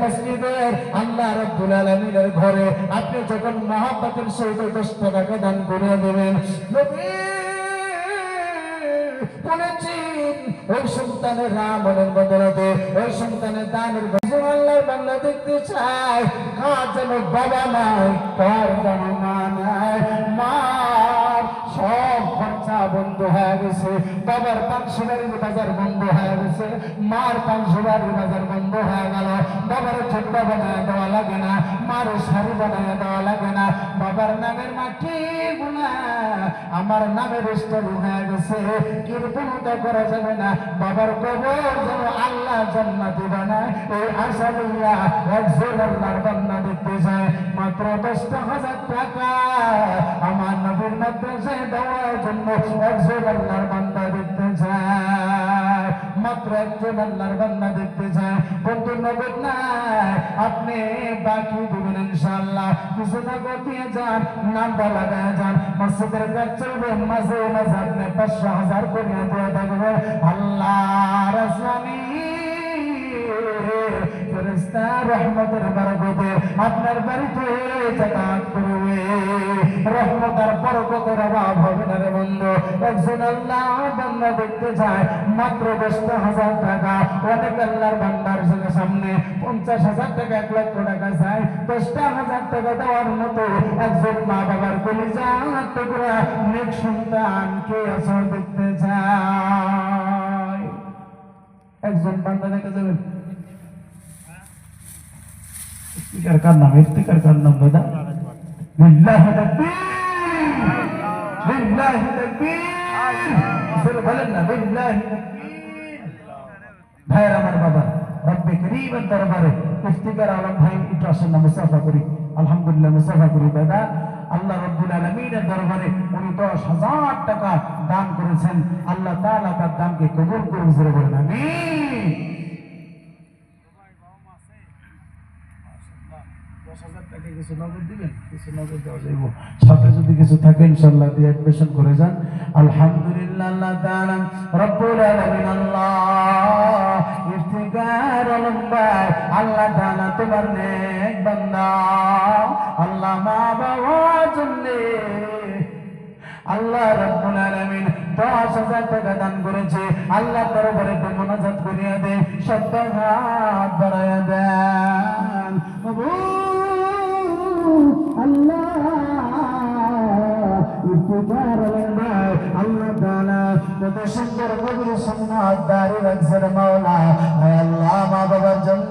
মসজিদের আল্লাহ রাব্বুল আলামিনের ঘরে আপনি যখন মহব্বতের সহিত 10 টাকা দান করে দেবেন, নবী বলেছেন ওই সন্তানের আমলের বদলাতে ওই সন্তানের দানের বদলে আল্লাহর বান্দা দেখতে চায় কার যেন বাবা নাই, কার যেন মা নাই। মার সব খরচা বন্ধ হয়ে গেছে, বাবার পাঁচশোবাড়ির বাজার বন্ধ হয়ে গেছে, মার পাঁচশোবাড়ির বাজার বন্ধ হয়ে গেল। বাবার ছোট্ট বানায় দেওয়া লাগে না, মার শাড়ি বানায় দেওয়া লাগে না, বাবার নামের মাটি গুলা আমার নামের স্টোরি হয়ে গেছে। কীর্তনটা করা যাবে না, বাবার কবর যেন আল্লাহ জান্নাতি বানায়, এই আশা লইয়া একজন আল্লাহর বান্দা দেখতে যায়। মাত্র 10,000 টাকা আমার নবীর মাদ্রাসায় দেওয়ার জন্য একজন আল্লাহর বান্দা দেখতে যায়, মাত্র একজন আল্লাহর বান্দা দেখতে যায়। বন্ধু নগদ নাই, আপনি বাকি দিবেন ইনশাআল্লাহ। কিছু নগদ দিয়ে যান, নামটা লাগায় যান, মসজিদের কাজ চলবে, মাঝে মাঝে আপনি 500,000 করে দিয়ে থাকবেন। আল্লাহ রাসূলি ফেরেশতা রহমতের বরকতে আপনার বাড়িতে যাতায়াত করবে, রহমতের বরকতের অভাব হবে না রে বন্ধু। একজন আল্লাহ বান্দা দেখতে যায়, মাত্র 10,000 টাকা। অনেক আল্লাহর বান্দার সামনে 50,000 টাকা, 1 লক্ষ টাকা চাই। 10,000 টাকা দেওয়ার মতো একজন মা বাবার কলিজা টুকরা নেক সন্তানকে আসর দেখতে যায়। একজন বান্দা দেখা যাবেন। স্পিকার কার নাম? স্পিকার কার নাম দাদা? লিল্লাহি তাকবীর, লিল্লাহি তাকবীর, সরে বলেন না লিল্লাহি তাকবীর। ভাইয়ের আমার বাবা রব্বে করিমের দরবারে ইফতিকার আলম ভাই একটু আসেন না, মুসাফা করি। আলহামদুলিল্লাহ মুসাফা করি দাদা। আল্লাহ রাব্বুল আলামিনের দরবারে উনি 10,000 টাকা দান করেছেন। আল্লাহ তাআলা তার দানকে কবুল করুন, জোরে বলেন আমিন। 10,000 টাকা কিছু নগদ দিবেন, কিছু নগদ দেওয়া যাইব, সাথে যদি কিছু থাকে ইনশাআল্লাহ দিয়ে অ্যাডমিশন করে যান। আলহামদুলিল্লাহ আল্লাহ তাআলা রব্বুল আলামিন আল্লাহ ইফতিকার আলম ভাই আল্লাহ তাআলা তোমার নেক বান্দা, আল্লাহ মা বাবার জন্য আল্লাহ রাব্বুল আলামিন 10,000 টাকা দান করেছে। আল্লাহ দরবারে মোনাজাত করিয়া দেয়, সব হাত বাড়ায়া দেন। আল্লাহ ইফতিকার আলম ভাই আল্লাহ তাআলা কত সুন্দর নবীর সুন্নাত দাঁড়িয়ে রাখছেন মাওলা। আল্লাহ মা বাবার জন্য